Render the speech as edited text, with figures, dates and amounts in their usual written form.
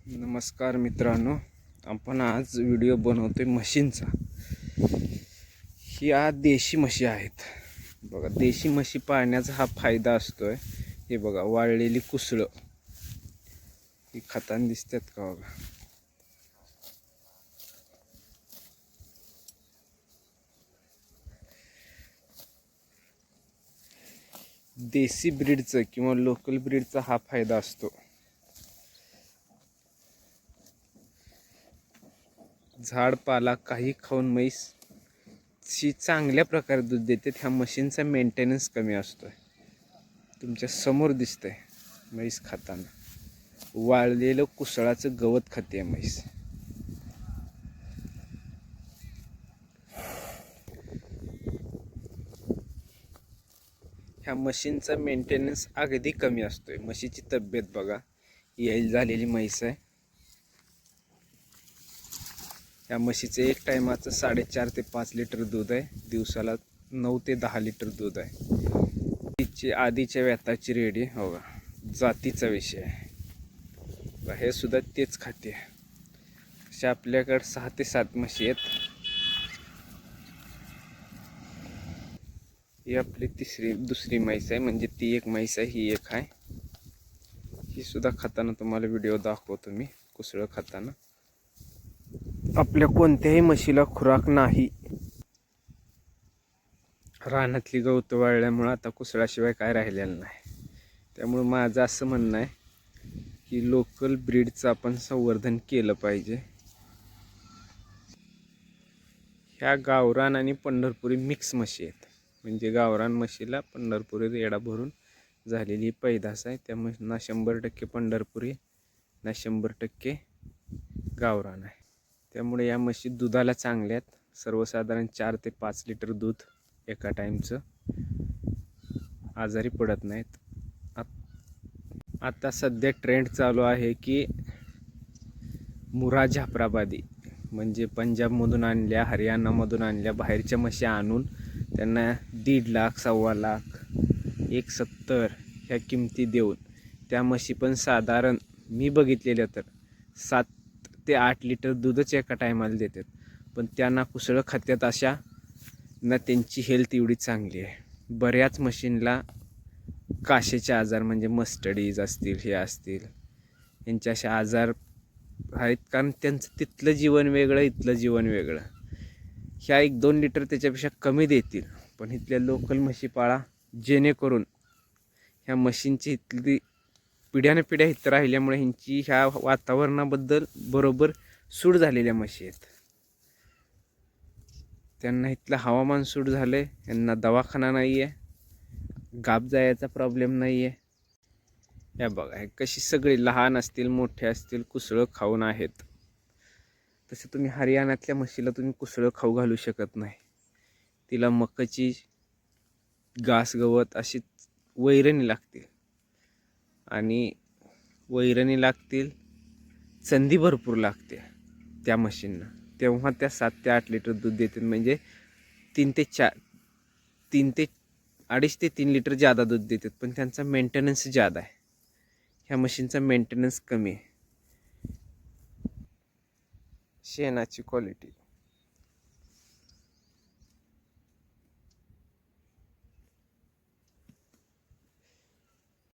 नमस्कार मित्रांनो, आपण आज व्हिडिओ बनवतोय म्हशींचा. ही आज देशी म्हशी आहेत. बघा, देशी म्हशी पाळण्याचा हा फायदा असतोय. हे बघा, वाळलेली कुसळं ही खाताना दिसतात का बघा. देशी ब्रीडचं किंवा लोकल ब्रीडचा हा फायदा असतो. झाडपाला काही खाऊन म्हैस चांगल्या प्रकारे दूध देते. ह्या म्हशींचा मेंटेनन्स कमी असतोय. तुमच्या समोर दिसतंय म्हैस खाताना. वाळलेलं कुसळाचं गवत खाते म्हैस. ह्या म्हशींचा मेंटेनन्स अगदी कमी असतोय. म्हशीची तब्येत बघा, येईल झालेली म्हैस आहे. ह्या म्हशीचं एक टायमाचं 4.5 ते 5 लिटर दूध आहे. दिवसाला 9 ते 10 लिटर दूध आहे. तिची आधीच्या व्यताची रेडी हो का, जातीचा विषय आहे. हे सुद्धा तेच खाते. अशा आपल्याकडे 6 ते 7 म्हशी आहेत. ही आपली दुसरी म्हैस आहे. म्हणजे ती एक म्हैस आहे, ही एक आहे. ही सुद्धा खाताना तुम्हाला व्हिडिओ दाखवतो मी, कुसळं खाताना. आपल्या कोणत्याही म्हशीला खुराक नाही. रानातली गवत वाळल्यामुळं आता कुसळाशिवाय काय राहिलेलं नाही. त्यामुळं माझं असं म्हणणं आहे की लोकल ब्रीडचं आपण संवर्धन केलं पाहिजे. ह्या गावरान आणि पंढरपुरी मिक्स म्हशी आहेत. म्हणजे गावरान म्हशीला पंढरपुरी रेडा भरून झालेली पैदास आहे. त्यामुळे ना 100% पंढरपुरी ना 100% गावरान आहे. त्यामुळे या म्हशी दुधाला चांगल्या आहेत. सर्वसाधारण 4 ते 5 लिटर दूध एका टाईमचं. आजारी पडत नाहीत. आता सध्या ट्रेंड चालू आहे की मुरा जाफराबादी, म्हणजे पंजाबमधून आणल्या, हरियाणामधून आणल्या बाहेरच्या म्हशी आणून त्यांना 1.5 लाख, 1.25 लाख, 1.70 ह्या किमती देऊन त्या म्हशी पण साधारण मी बघितलेल्या तर 7 ते 8 लिटर दूधच एका टायमाला देतात. पण त्यांना कुसळं खात्यात अशा ना, त्यांची हेल्थ एवढी चांगली आहे. बऱ्याच म्हशींना काशेचे आजार म्हणजे मस्टडीज असतील, हे असतील, यांचे असे आजार आहेत. कारण त्यांचं तिथलं जीवन वेगळं, इथलं जीवन वेगळं. ह्या 1-2 लिटर त्याच्यापेक्षा कमी देतील. पण इथल्या लोकल म्हशी पाळा, जेणेकरून ह्या म्हशींची इथली पिढ्यानपिढ्या इथं राहिल्यामुळे ह्यांची ह्या वातावरणाबद्दल बरोबर सूट झालेल्या म्हशी आहेत. त्यांना इथलं हवामान सूट झालं आहे. यांना दवाखाना नाही आहे, गाप जायचा प्रॉब्लेम नाही आहे. या बघा, हे कशी सगळी लहान असतील मोठे असतील कुसळं खाऊन आहेत. तसं तुम्ही हरियाणातल्या म्हशीला तुम्ही कुसळं खाऊ घालू शकत नाही. तिला मकाची घास गवत अशी वैरणी लागतील. आणि वैरणी लागतील, चंदी भरपूर लागते त्या म्हशींना. तेव्हा त्या 7 ते 8 लिटर दूध देतात. म्हणजे 3 ते 2.5 ते 3 लिटर जादा दूध देतात. पण त्यांचा मेंटेनन्स जादा आहे. ह्या मशीनचा मेंटेनन्स कमी आहे. शेणाची क्वालिटी